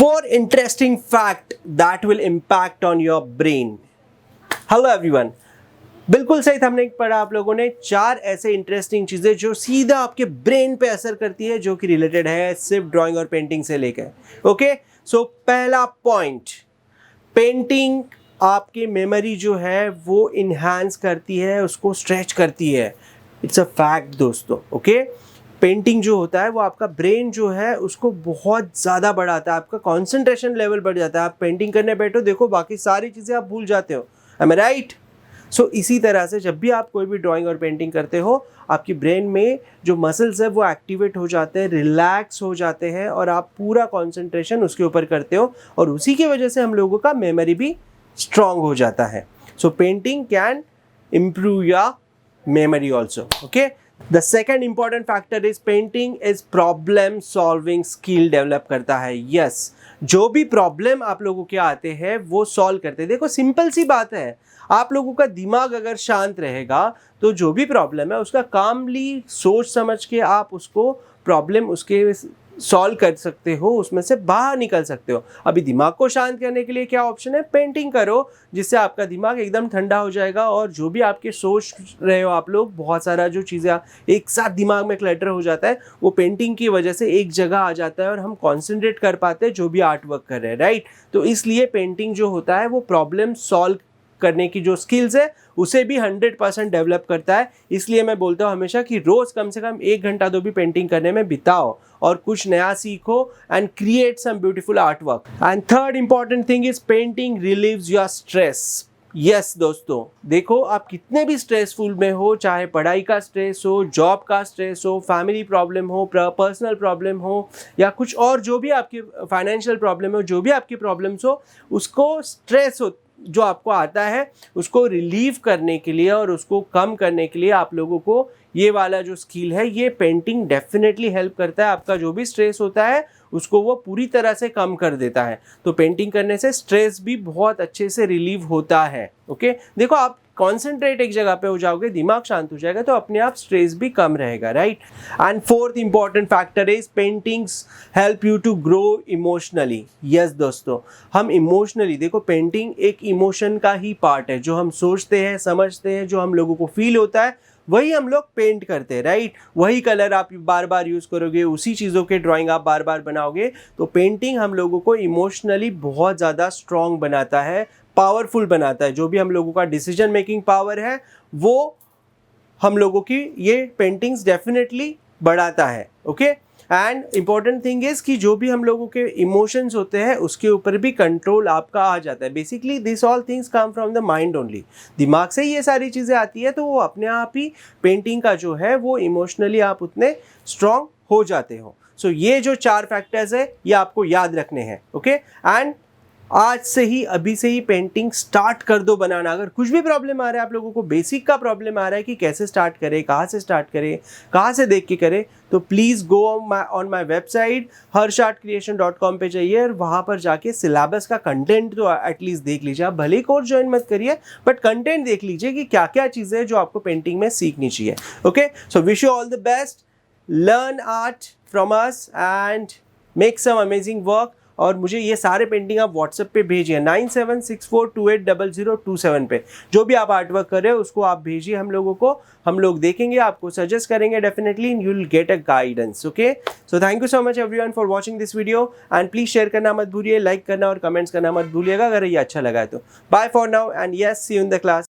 4 interesting fact that will impact on your brain. Hello everyone. बिल्कुल सही था, हमने पढ़ा आप लोगों ने 4 ऐसे इंटरेस्टिंग चीज़ें जो सीधा आपके ब्रेन पे असर करती है, जो कि रिलेटेड है सिर्फ ड्राइंग और पेंटिंग से लेकर. ओके, सो पहला पॉइंट, पेंटिंग आपकी मेमोरी जो है वो इन्हांस करती है, उसको स्ट्रेच करती है. इट्स अ फैक्ट दोस्तों. ओके, पेंटिंग जो होता है वो आपका ब्रेन जो है उसको बहुत ज़्यादा बढ़ाता है, आपका कंसंट्रेशन लेवल बढ़ जाता है. आप पेंटिंग करने बैठो, देखो बाकी सारी चीज़ें आप भूल जाते हो. एम आई राइट? सो इसी तरह से जब भी आप कोई भी ड्राइंग और पेंटिंग करते हो, आपकी ब्रेन में जो मसल्स है वो एक्टिवेट हो जाते हैं, रिलैक्स हो जाते हैं और आप पूरा कंसंट्रेशन उसके ऊपर करते हो, और उसी की वजह से हम लोगों का मेमोरी भी स्ट्रांग हो जाता है. So painting can improve your memory also. Okay, the second important factor is painting is problem solving skill develop करता है. Yes, जो भी प्रॉब्लम आप लोगों के आते हैं वो सॉल्व करते हैं. देखो सिंपल सी बात है, आप लोगों का दिमाग अगर शांत रहेगा तो जो भी प्रॉब्लम है उसका कामली सोच समझ के आप उसको प्रॉब्लम उसके सॉल्व कर सकते हो, उसमें से बाहर निकल सकते हो. अभी दिमाग को शांत करने के लिए क्या ऑप्शन है? पेंटिंग करो, जिससे आपका दिमाग एकदम ठंडा हो जाएगा और जो भी आपके सोच रहे हो आप लोग, बहुत सारा जो चीज़ें एक साथ दिमाग में क्लटर हो जाता है, वो पेंटिंग की वजह से एक जगह आ जाता है और हम कॉन्सेंट्रेट कर पाते हैं जो भी आर्ट वर्क कर रहे हैं. राइट? तो इसलिए पेंटिंग जो होता है वो प्रॉब्लम सॉल्व करने की जो स्किल्स है उसे भी 100% डेवलप करता है. इसलिए मैं बोलता हूँ हमेशा कि रोज़ कम से कम 1 घंटा तो भी पेंटिंग करने में बिताओ और कुछ नया सीखो and create some beautiful art work. And third important thing is painting relieves your stress. Yes दोस्तों, देखो आप कितने भी स्ट्रेसफुल में हो, चाहे पढ़ाई का स्ट्रेस हो, जॉब का स्ट्रेस हो, फैमिली प्रॉब्लम हो, पर्सनल प्रॉब्लम हो, या कुछ और जो भी आपकी फाइनेंशियल प्रॉब्लम हो, जो भी आपकी प्रॉब्लम्स हो, उसको स्ट्रेस हो जो आपको आता है उसको रिलीव करने के लिए और उसको कम करने के लिए आप लोगों को ये वाला जो स्किल है, ये पेंटिंग डेफिनेटली हेल्प करता है. आपका जो भी स्ट्रेस होता है उसको वो पूरी तरह से कम कर देता है. तो पेंटिंग करने से स्ट्रेस भी बहुत अच्छे से रिलीव होता है. ओके, देखो आप कॉन्सेंट्रेट एक जगह पे हो जाओगे, दिमाग शांत हो जाएगा, तो अपने आप स्ट्रेस भी कम रहेगा. Right? And fourth important factor is paintings help you to grow emotionally. Yes दोस्तों, हम इमोशनली, देखो पेंटिंग एक इमोशन का ही पार्ट है. जो हम सोचते हैं, समझते हैं, जो हम लोगों को फील होता है, वही हम लोग पेंट करते हैं. राइट? वही कलर आप बार बार यूज़ करोगे, उसी चीज़ों के ड्राइंग आप बार बार बनाओगे. तो पेंटिंग हम लोगों को इमोशनली बहुत ज़्यादा स्ट्रॉन्ग बनाता है, पावरफुल बनाता है. जो भी हम लोगों का डिसीजन मेकिंग पावर है वो हम लोगों की ये पेंटिंग्स डेफिनेटली बढ़ाता है. Okay, and important thing is कि जो भी हम लोगों के इमोशंस होते हैं उसके ऊपर भी कंट्रोल आपका आ जाता है. Basically this all things come from the mind only. दिमाग से ही ये सारी चीज़ें आती है, तो वो अपने आप ही पेंटिंग का जो है वो इमोशनली आप उतने स्ट्रॉन्ग हो जाते हो. सो ये जो 4 फैक्टर्स है ये आपको याद रखने हैं. ओके, एंड आज से ही, अभी से ही पेंटिंग स्टार्ट कर दो बनाना. अगर कुछ भी प्रॉब्लम आ रहा है आप लोगों को, बेसिक का प्रॉब्लम आ रहा है कि कैसे स्टार्ट करें, कहाँ से स्टार्ट करें, कहाँ से देख के करें, तो please go on my website harishdahihandeart.com पे जाइए और वहाँ पर जाके सिलेबस का कंटेंट तो एटलीस्ट देख लीजिए. आप भले ही कोर्स ज्वाइन मत करिए, बट कंटेंट देख लीजिए कि क्या क्या चीज़ें हैं जो आपको पेंटिंग में सीखनी चाहिए. Okay, so wish you all the best, learn art from us and make some amazing work. और मुझे ये सारे पेंटिंग आप व्हाट्सएप पे भेजिए 9764280027 पे. जो भी आप आर्ट वर्क कर रहे हो उसको आप भेजिए हम लोगों को, हम लोग देखेंगे, आपको सजेस्ट करेंगे definitely, and you will get a guidance. Okay, so thank you so much everyone for watching this video, and please share करना मत भूलिए, लाइक करना और कमेंट्स करना मत भूलिएगा अगर ये अच्छा लगा है तो. Bye for now and yes, see you in the class.